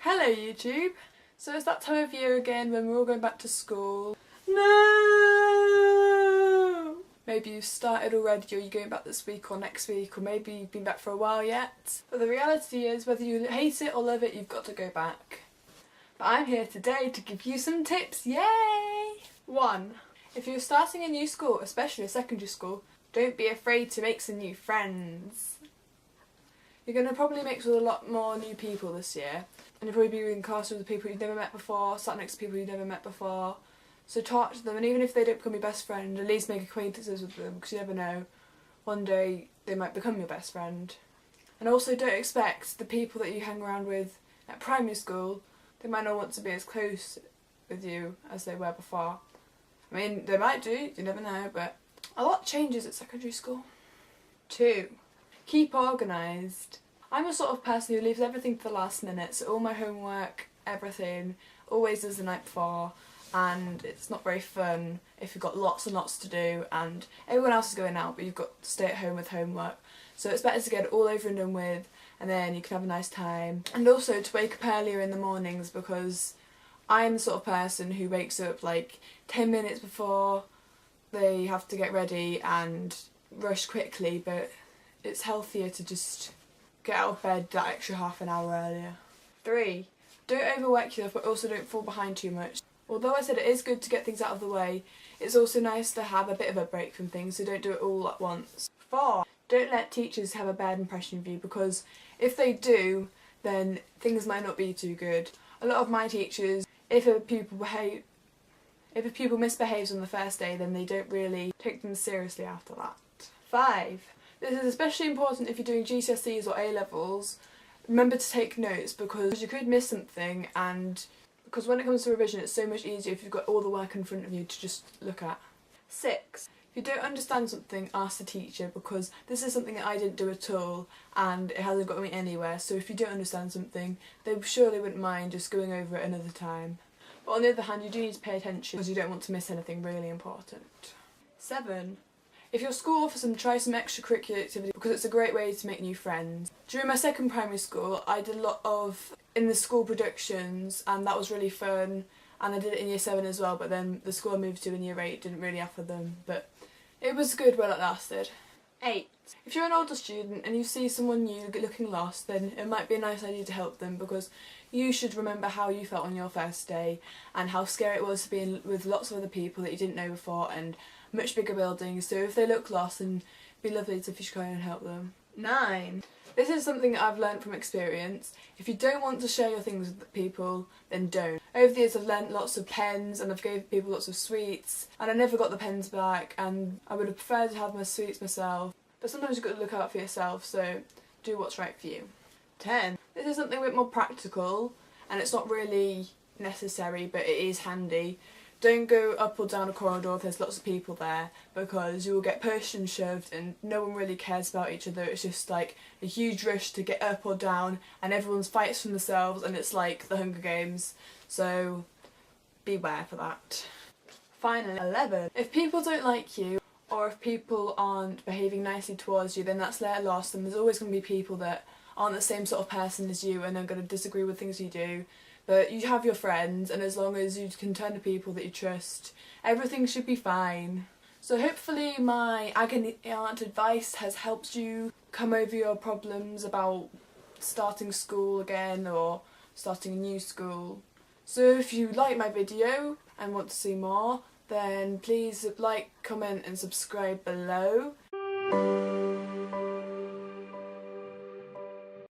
Hello YouTube! So it's that time of year again when we're all going back to school. No! Maybe you've started already or you're going back this week or next week, or maybe you've been back for a while yet. But the reality is, whether you hate it or love it, you've got to go back. But I'm here today to give you some tips, yay! 1. If you're starting a new school, especially a secondary school, don't be afraid to make some new friends. You're going to probably mix with a lot more new people this year, and you'll probably be in class with people you've never met before, sat next to people you've never met before. So talk to them, and even if they don't become your best friend, at least make acquaintances with them, because you never know, one day they might become your best friend. And also don't expect the people that you hang around with at primary school, they might not want to be as close with you as they were before. I mean, they might do, you never know, but a lot changes at secondary school. 2. Keep organised. I'm a sort of person who leaves everything to the last minute, so all my homework, everything, always is the night before, and it's not very fun if you've got lots and lots to do and everyone else is going out but you've got to stay at home with homework. So it's better to get it all over and done with, and then you can have a nice time. And also to wake up earlier in the mornings, because I'm the sort of person who wakes up like 10 minutes before they have to get ready and rush quickly, but it's healthier to just get out of bed that extra half an hour earlier. 3. Don't overwork yourself, but also don't fall behind too much. Although I said it is good to get things out of the way, it's also nice to have a bit of a break from things, so don't do it all at once. 4. Don't let teachers have a bad impression of you, because if they do, then things might not be too good. A lot of my teachers, if a pupil misbehaves on the first day, then they don't really take them seriously after that. 5. This is especially important if you're doing GCSEs or A-levels. Remember to take notes, because you could miss something, and because when it comes to revision it's so much easier if you've got all the work in front of you to just look at. 6. If you don't understand something, ask the teacher, because this is something that I didn't do at all and it hasn't got me anywhere, so if you don't understand something, they surely wouldn't mind just going over it another time. But on the other hand, you do need to pay attention because you don't want to miss anything really important. 7. If your school offers them, try some extracurricular activity, because it's a great way to make new friends. During my second primary school, I did a lot of in the school productions, and that was really fun, and I did it in year 7 as well, but then the school I moved to in year 8 didn't really offer them, but it was good while it lasted. 8. If you're an older student and you see someone new looking lost, then it might be a nice idea to help them, because you should remember how you felt on your first day and how scary it was to be with lots of other people that you didn't know before and much bigger buildings, so if they look lost, then it'd be lovely if you should go and help them. 9. This is something that I've learnt from experience. If you don't want to share your things with people, then don't. Over the years I've learnt lots of pens, and I've gave people lots of sweets, and I never got the pens back, and I would have preferred to have my sweets myself. But sometimes you've got to look out for yourself, so do what's right for you. 10. This is something a bit more practical, and it's not really necessary, but it is handy. Don't go up or down a corridor if there's lots of people there, because you will get pushed and shoved and no one really cares about each other. It's just like a huge rush to get up or down, and everyone's fights for themselves, and it's like the Hunger Games, so beware for that. Finally, 11. If people don't like you, or if people aren't behaving nicely towards you, then that's their loss, and there's always going to be people that aren't the same sort of person as you and are going to disagree with things you do. But you have your friends, and as long as you can turn to people that you trust, everything should be fine. So hopefully my agony aunt advice has helped you come over your problems about starting school again or starting a new school. So if you like my video and want to see more, then please like, comment and subscribe below.